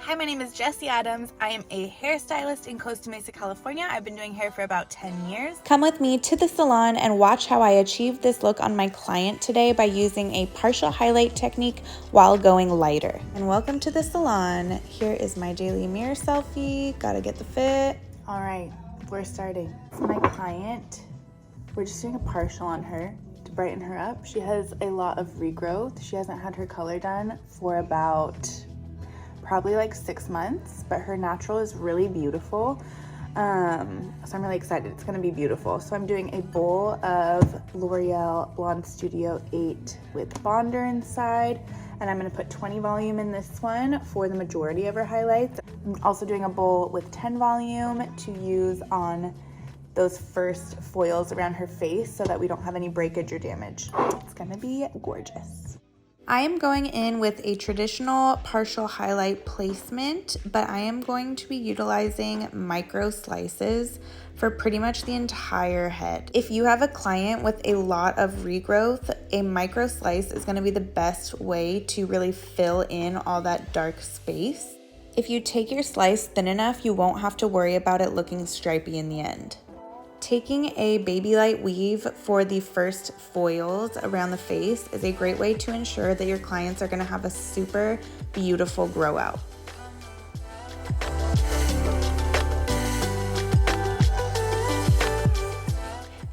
Hi, my name is Jessie Adams. I am a hairstylist in Costa Mesa, California. I've been doing hair for about 10 years. Come with me to the salon and watch how I achieved this look on my client today by using a partial highlight technique while going lighter. And welcome to the salon. Here is my daily mirror selfie. Gotta get the fit. All right, we're starting. This is my client. We're just doing a partial on her to brighten her up. She has a lot of regrowth. She hasn't had her color done for about probably like 6 months, but her natural is really beautiful. So I'm really excited. It's gonna be beautiful. So I'm doing a bowl of L'Oreal Blonde Studio 8 with bonder inside, and I'm gonna put 20 volume in this one for the majority of her highlights. I'm also doing a bowl with 10 volume to use on those first foils around her face so that we don't have any breakage or damage. It's gonna be gorgeous. I am going in with a traditional partial highlight placement, but I am going to be utilizing micro slices for pretty much the entire head. If you have a client with a lot of regrowth, a micro slice is going to be the best way to really fill in all that dark space. If you take your slice thin enough, you won't have to worry about it looking stripy in the end. Taking a baby light weave for the first foils around the face is a great way to ensure that your clients are going to have a super beautiful grow out.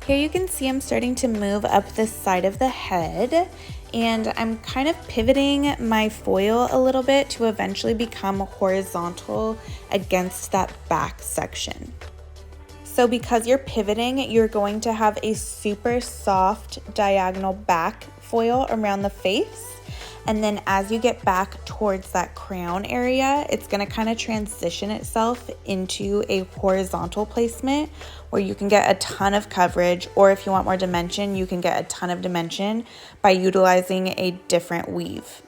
Here you can see I'm starting to move up the side of the head, and I'm kind of pivoting my foil a little bit to eventually become horizontal against that back section. So because you're pivoting, you're going to have a super soft diagonal back foil around the face. And then as you get back towards that crown area, it's gonna kind of transition itself into a horizontal placement where you can get a ton of coverage, or if you want more dimension, you can get a ton of dimension by utilizing a different weave.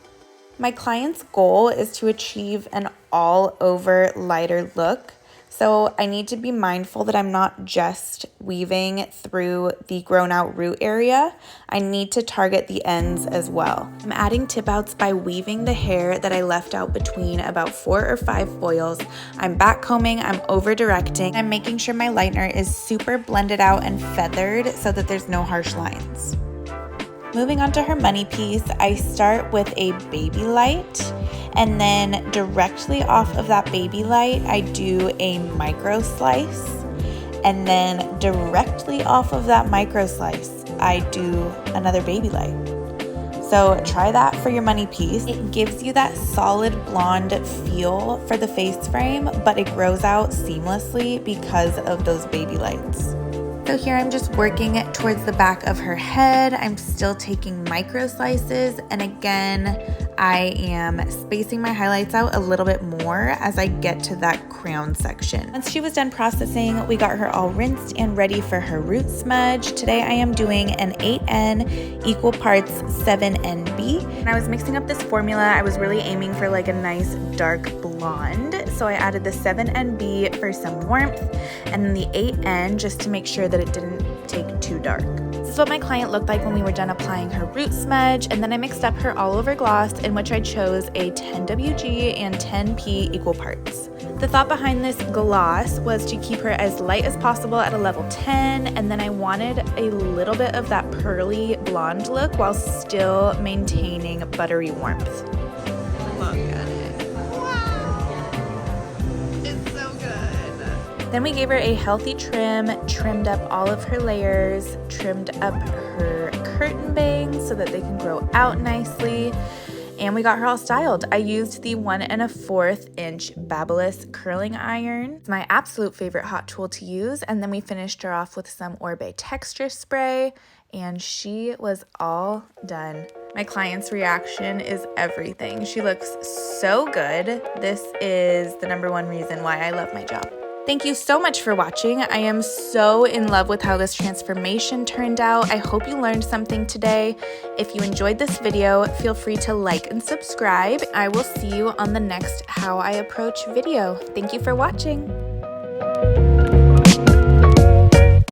My client's goal is to achieve an all over lighter look. So I need to be mindful that I'm not just weaving through the grown out root area. I need to target the ends as well. I'm adding tip outs by weaving the hair that I left out between about 4 or 5 foils. I'm back combing, I'm over directing. I'm making sure my lightener is super blended out and feathered so that there's no harsh lines. Moving on to her money piece, I start with a baby light, and then directly off of that baby light, I do a micro slice, and then directly off of that micro slice, I do another baby light. So try that for your money piece. It gives you that solid blonde feel for the face frame, but it grows out seamlessly because of those baby lights. So here I'm just working it towards the back of her head. I'm still taking micro slices, and again, I am spacing my highlights out a little bit more as I get to that crown section. Once she was done processing, we got her all rinsed and ready for her root smudge. Today I am doing an 8N equal parts 7NB. When I was mixing up this formula, I was really aiming for like a nice dark blonde. So I added the 7NB for some warmth, and then the 8N just to make sure that it didn't take too dark. This is what my client looked like when we were done applying her root smudge, and then I mixed up her all over gloss, in which I chose a 10WG and 10P equal parts. The thought behind this gloss was to keep her as light as possible at a level 10, and then I wanted a little bit of that pearly blonde look while still maintaining buttery warmth. Look at it. Wow! It's so good. Then we gave her a healthy trim, trimmed up all of her layers, trimmed up her curtain bangs so that they can grow out nicely. And we got her all styled. I used the 1 1/4 inch Babyliss curling iron. It's my absolute favorite hot tool to use. And then we finished her off with some Orbe texture spray, and she was all done. My client's reaction is everything. She looks so good. This is the #1 reason why I love my job. Thank you so much for watching. I am so in love with how this transformation turned out. I hope you learned something today. If you enjoyed this video, feel free to like and subscribe. I will see you on the next How I Approach video. Thank you for watching.